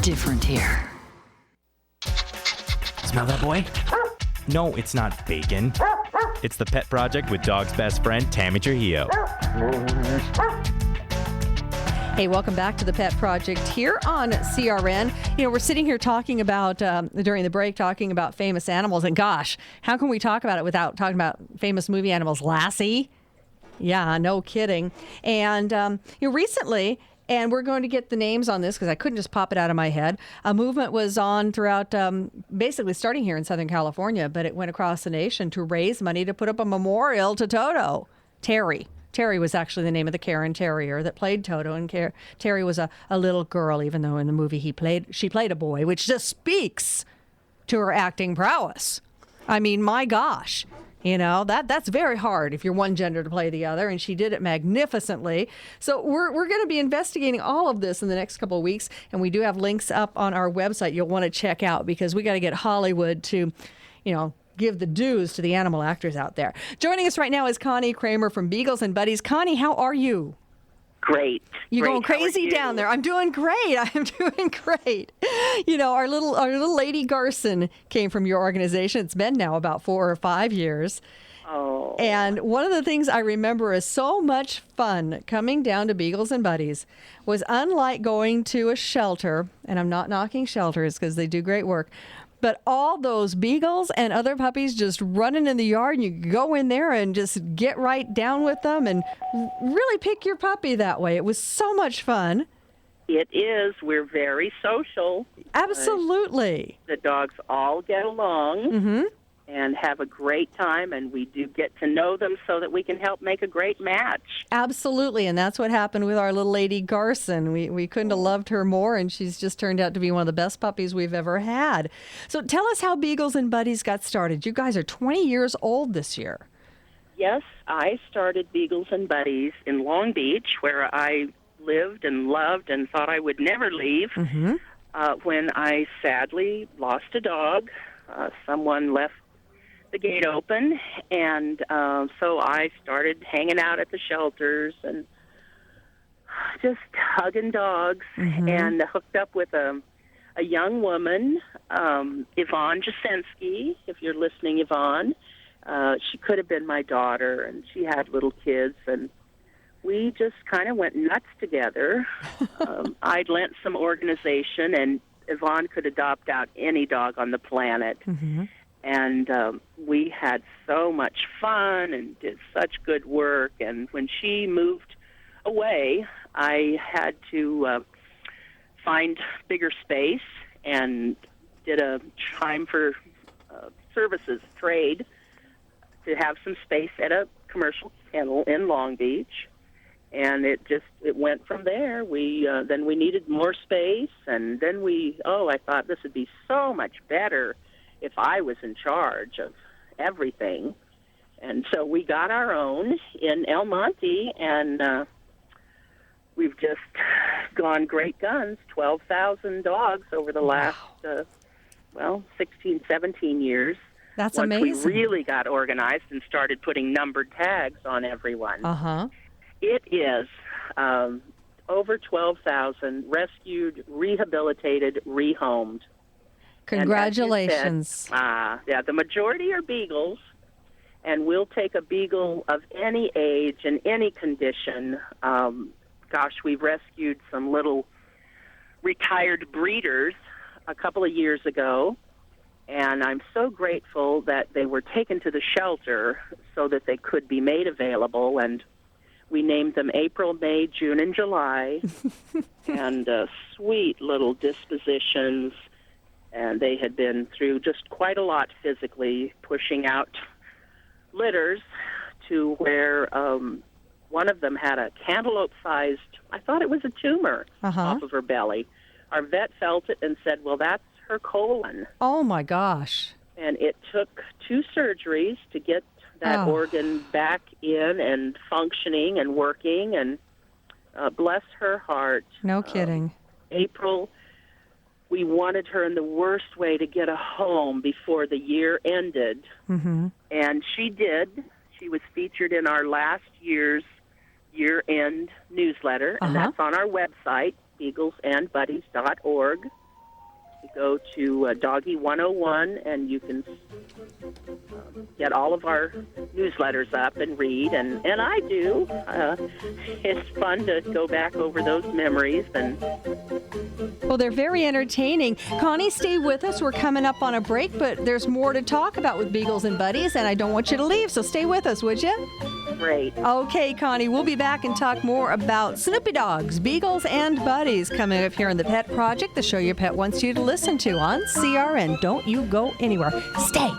different here. Smell that, boy? No, it's not bacon. It's The Pet Project with dog's best friend, Tammy Trujillo. Hey, welcome back to The Pet Project here on CRN. You know, we're sitting here talking about, during the break, talking about famous animals. And gosh, how can we talk about it without talking about famous movie animals? Lassie? Yeah, no kidding. And, recently, and we're going to get the names on this because I couldn't just pop it out of my head. A movement was on throughout, basically starting here in Southern California, but it went across the nation to raise money to put up a memorial to Toto. Terry. Terry was actually the name of the Cairn Terrier that played Toto, and Terry was a little girl, even though in the movie she played a boy, which just speaks to her acting prowess. I mean, my gosh. You know, that's very hard if you're one gender to play the other, and she did it magnificently. So we're going to be investigating all of this in the next couple of weeks, and we do have links up on our website you'll want to check out because we got to get Hollywood to, give the dues to the animal actors out there. Joining us right now is Connie Kramer from Beagles and Buddies. Connie, how are you? Great. You're going crazy down there. I'm doing great. I'm doing great. You know, our little Lady Garson came from your organization. It's been now about 4 or 5 years. Oh. And one of the things I remember is so much fun coming down to Beagles and Buddies was, unlike going to a shelter, and I'm not knocking shelters because they do great work, but all those beagles and other puppies just running in the yard, and you go in there and just get right down with them and really pick your puppy that way. It was so much fun. It is. We're very social. Absolutely. The dogs all get along and have a great time, and we do get to know them so that we can help make a great match. Absolutely, and that's what happened with our little Lady Garson. We couldn't have loved her more, and she's just turned out to be one of the best puppies we've ever had. So tell us how Beagles and Buddies got started. You guys are 20 years old this year. Yes, I started Beagles and Buddies in Long Beach, where I lived and loved and thought I would never leave. When I sadly lost a dog. Someone left the gate open, and so I started hanging out at the shelters and just hugging dogs, and hooked up with a young woman, Yvonne Jasensky, if you're listening, Yvonne. She could have been my daughter, and she had little kids, and we just kind of went nuts together. I'd lent some organization, and Yvonne could adopt out any dog on the planet. And we had so much fun and did such good work. And when she moved away, I had to find bigger space and did a time for services trade to have some space at a commercial kennel in Long Beach. And it went from there. Then we needed more space, and then I thought this would be so much better if I was in charge of everything. And so we got our own in El Monte, and we've just gone great guns, 12,000 dogs over the last, 16, 17 years. That's once amazing. We really got organized and started putting numbered tags on everyone. It is over 12,000 rescued, rehabilitated, rehomed. Congratulations. The majority are beagles, and we'll take a beagle of any age and any condition. We've rescued some little retired breeders a couple of years ago, and I'm so grateful that they were taken to the shelter so that they could be made available, and we named them April, May, June, and July, and sweet little dispositions. And they had been through just quite a lot physically, pushing out litters to where one of them had a cantaloupe-sized, I thought it was a tumor off of her belly. Our vet felt it and said, well, that's her colon. Oh, my gosh. And it took 2 surgeries to get that organ back in and functioning and working, and bless her heart. No kidding. April, we wanted her in the worst way to get a home before the year ended, and she did. She was featured in our last year's year-end newsletter, and that's on our website, beaglesandbuddies.org. You go to Doggy 101, and you can get all of our newsletters up and read, and I do. It's fun to go back over those memories. And Well, they're very entertaining. Connie, stay with us. We're coming up on a break, but there's more to talk about with Beagles and Buddies, and I don't want you to leave, so stay with us, would you? great. Okay, Connie, we'll be back and talk more about Snoopy Dogs, Beagles, and Buddies coming up here in the Pet Project, the show your pet wants you to listen to on CRN. Don't you go anywhere. Stay.